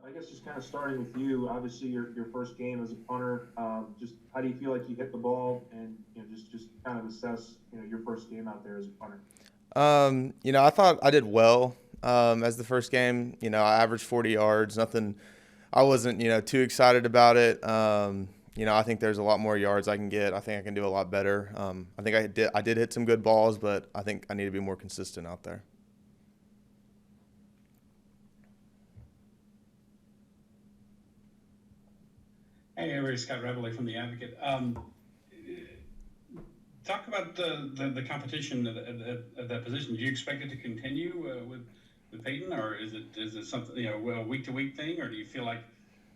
I guess just kind of starting with you. Obviously, your first game as a punter. Just how do you feel like you hit the ball, and just kind of assess your first game out there as a punter. I thought I did well as the first game. I averaged 40 yards. Nothing. I wasn't too excited about it. I think there's a lot more yards I can get. I think I can do a lot better. I think I did hit some good balls, but I think I need to be more consistent out there. Hey, Avery, Scott Reveley from the Advocate. Talk about the competition at that position. Do you expect it to continue with Peyton, or is it something a week to week thing, or do you feel like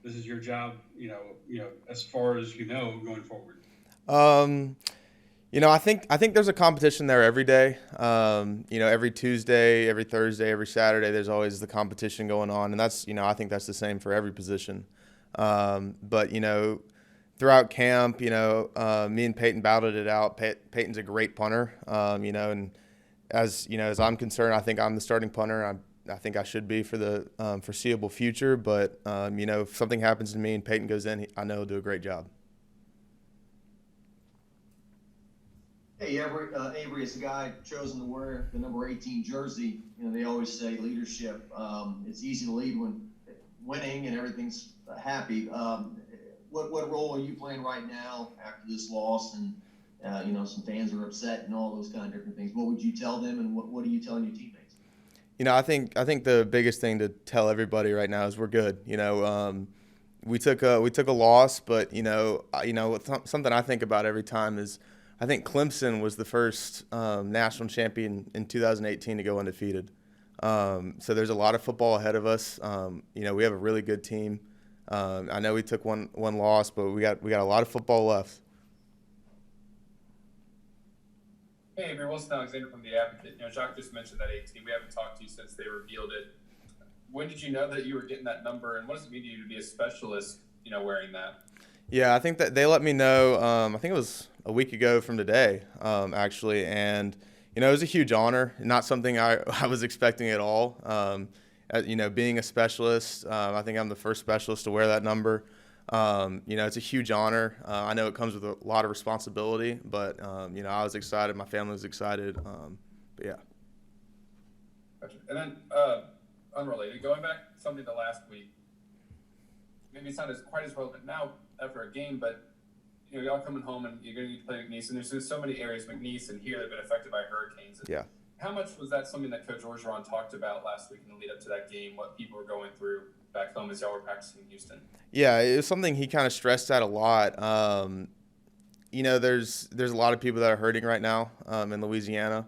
this is your job, as far as going forward? Um, I think there's a competition there every day. Every Tuesday, every Thursday, every Saturday, there's always the competition going on, and that's I think that's the same for every position. But throughout camp, me and Peyton battled it out. Peyton's a great punter, and as I'm concerned, I think I'm the starting punter. I think I should be for the foreseeable future. But if something happens to me and Peyton goes in, I know he'll do a great job. Hey, Avery is the guy chosen to wear the number 18 jersey. They always say leadership. It's easy to lead when winning and everything's happy. What role are you playing right now after this loss? And some fans are upset and all those kind of different things. What would you tell them, and what are you telling your teammates? I think the biggest thing to tell everybody right now is we're good. We took a loss, but something I think about every time is I think Clemson was the first national champion in 2018 to go undefeated. So there's a lot of football ahead of us. We have a really good team. I know we took one loss, but we got a lot of football left. Hey, Avery, Wilson Alexander from the Advocate. Jacques just mentioned that 18. We haven't talked to you since they revealed it. When did you know that you were getting that number, and what does it mean to you to be a specialist, wearing that? Yeah, I think that they let me know. I think it was a week ago from today, actually, and it was a huge honor. Not something I was expecting at all. Being a specialist, I think I'm the first specialist to wear that number. It's a huge honor. I know it comes with a lot of responsibility, but I was excited. My family was excited. But yeah. Gotcha. And then, unrelated, going back something to last week, maybe it's not quite as relevant now after a game, but y'all coming home and you're going to need to play McNeese, and there's so many areas, McNeese and here, that have been affected by hurricanes. Yeah. How much was that something that Coach Orgeron talked about last week in the lead up to that game, what people were going through back home as y'all were practicing in Houston? Yeah, it was something he kind of stressed out a lot. There's a lot of people that are hurting right now in Louisiana.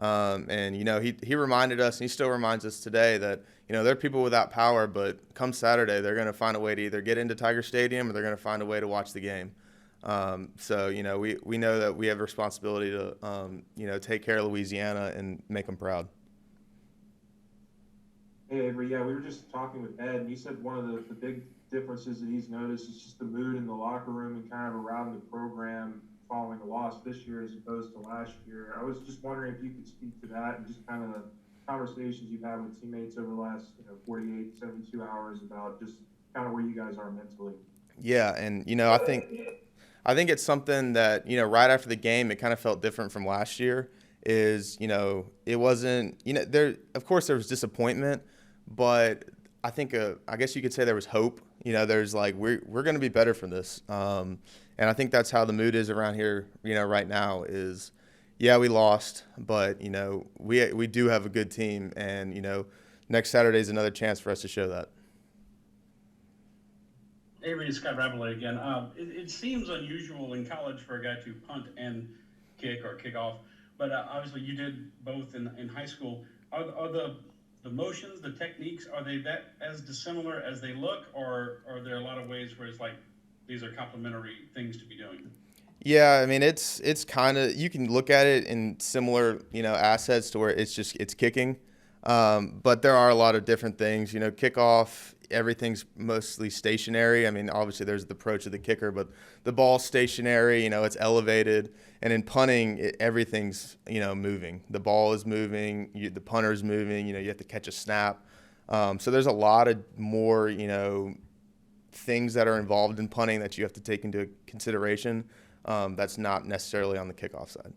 And he reminded us, and he still reminds us today, that there are people without power, but come Saturday they're going to find a way to either get into Tiger Stadium or they're going to find a way to watch the game. So we know that we have a responsibility to take care of Louisiana and make them proud. Hey, Avery, yeah, we were just talking with Ed, and he said one of the big differences that he's noticed is just the mood in the locker room and kind of around the program following a loss this year as opposed to last year. I was just wondering if you could speak to that and just kind of the conversations you've had with teammates over the last 48, 72 hours about just kind of where you guys are mentally. Yeah, and I think it's something that right after the game it kind of felt different from last year. It wasn't there. Of course, there was disappointment, but I guess you could say there was hope. There's like we're going to be better from this, and I think that's how the mood is around here. Right now is, yeah, we lost, but we do have a good team, and next Saturday is another chance for us to show that. Avery, it's Scott Reveley again. It seems unusual in college for a guy to punt and kick or kick off, but obviously you did both in high school. Are the motions, the techniques, are they that as dissimilar as they look, or are there a lot of ways where it's like these are complementary things to be doing? Yeah, I mean it's kind of, you can look at it in similar assets to where it's kicking, but there are a lot of different things. Kickoff, everything's mostly stationary. I mean, obviously there's the approach of the kicker, but the ball's stationary. It's elevated, and in punting, everything's moving. The ball is moving, the punter's moving. You have to catch a snap. So there's a lot of more, things that are involved in punting that you have to take into consideration. That's not necessarily on the kickoff side.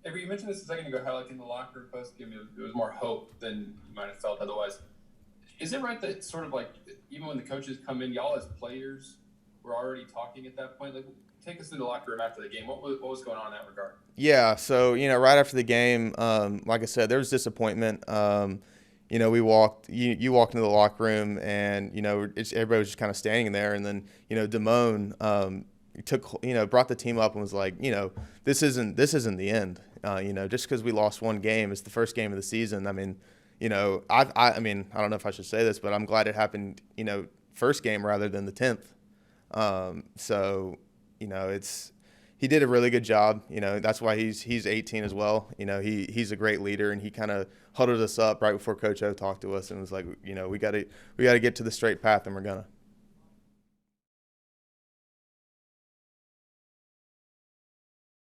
Avery, you mentioned this a second ago, how like in the locker room post game, it was more hope than you might have felt otherwise. Is it right that sort of like even when the coaches come in, y'all as players were already talking at that point? Like, take us through the locker room after the game. What was going on in that regard? Yeah, so right after the game, like I said, there was disappointment. We walked. You walked into the locker room, and everybody was just kind of standing there. And then Damone brought the team up and was like, this isn't the end. Just because we lost one game, it's the first game of the season. I mean, I don't know if I should say this, but I'm glad it happened, first game rather than the 10th. He did a really good job. That's why he's 18 as well. He's a great leader, and he kind of huddled us up right before Coach O talked to us and was like, we got to get to the straight path, and we're gonna.